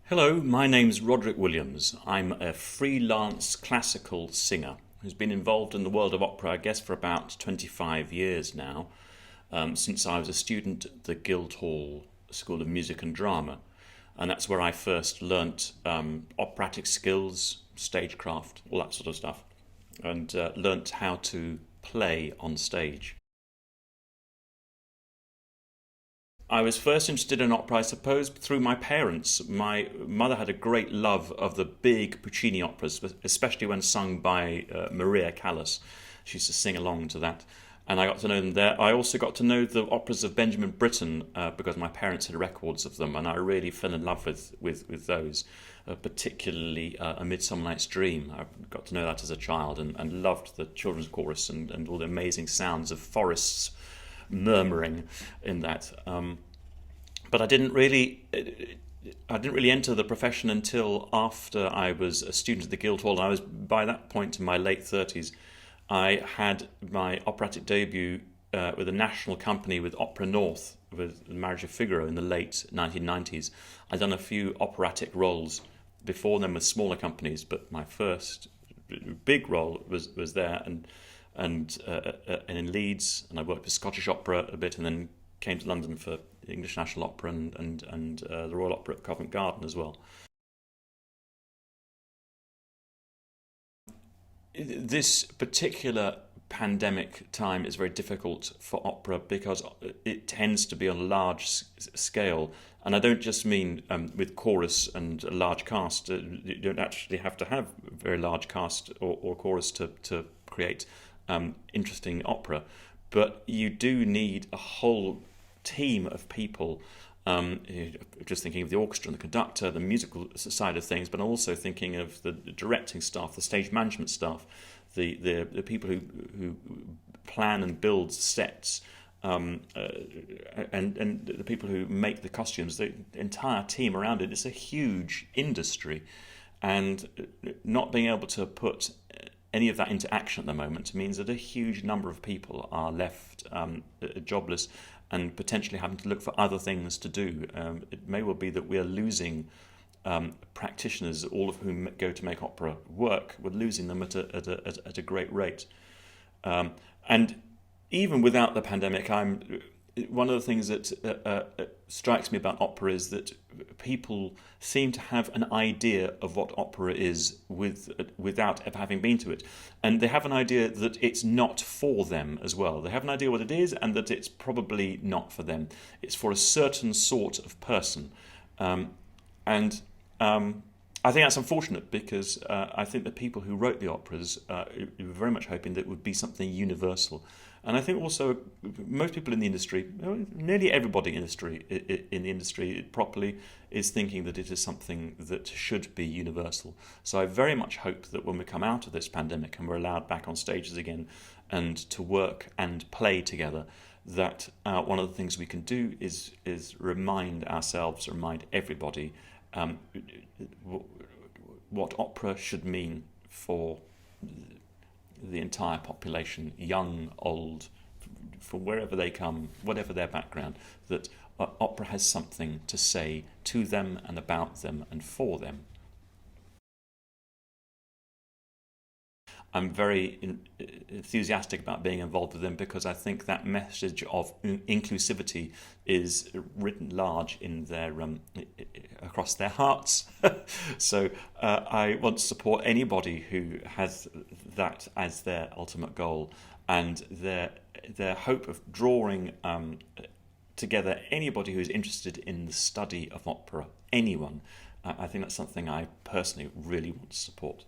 Hello, my name's Roderick Williams. I'm a freelance classical singer who's been involved in the world of opera, I guess, for about 25 years now, since I was a student at the Guildhall School of Music and Drama. And that's where I first learnt operatic skills, stagecraft, all that sort of stuff, and learnt how to play on stage. I was first interested in opera, I suppose, through my parents. My mother had a great love of the big Puccini operas, especially when sung by Maria Callas. She used to sing along to that, and I got to know them there. I also got to know the operas of Benjamin Britten because my parents had records of them, and I really fell in love with those, particularly A Midsummer Night's Dream. I got to know that as a child and loved the children's chorus and all the amazing sounds of forests murmuring in that. But I didn't really enter the profession until after I was a student at the Guildhall. I was by that point in my late 30s. I had my operatic debut with a national company with Opera North with The Marriage of Figaro in the late 1990s. I'd done a few operatic roles before then with smaller companies, but my first big role was there and in Leeds, and I worked with Scottish Opera a bit, and then came to London for the English National Opera and the Royal Opera at Covent Garden as well. This particular pandemic time is very difficult for opera because it tends to be on a large scale, and I don't just mean with chorus and a large cast. You don't actually have to have a very large cast or chorus to create interesting opera, but you do need a whole team of people. Just thinking of the orchestra and the conductor, the musical side of things, but also thinking of the directing staff, the stage management staff, the people who plan and build sets, and the people who make the costumes, the entire team around it. It's a huge industry, and not being able to put any of that into action at the moment means that a huge number of people are left jobless and potentially having to look for other things to do. It may well be that we are losing practitioners, all of whom go to make opera work. We're losing them at a great rate. And even without the pandemic, one of the things that strikes me about opera is that people seem to have an idea of what opera is without ever having been to it. And they have an idea that it's not for them as well. They have an idea what it is and that it's probably not for them. It's for a certain sort of person. And I think that's unfortunate because I think the people who wrote the operas were very much hoping that it would be something universal. And I think also most people in the industry, nearly everybody in the industry properly, is thinking that it is something that should be universal. So I very much hope that when we come out of this pandemic and we're allowed back on stages again and to work and play together, that one of the things we can do is remind ourselves, remind everybody what opera should mean for the entire population, young, old, from wherever they come, whatever their background, that opera has something to say to them and about them and for them. I'm very enthusiastic about being involved with them because I think that message of inclusivity is written large in their across their hearts. So I want to support anybody who has that as their ultimate goal, and their hope of drawing together anybody who is interested in the study of opera. Anyone, I think that's something I personally really want to support.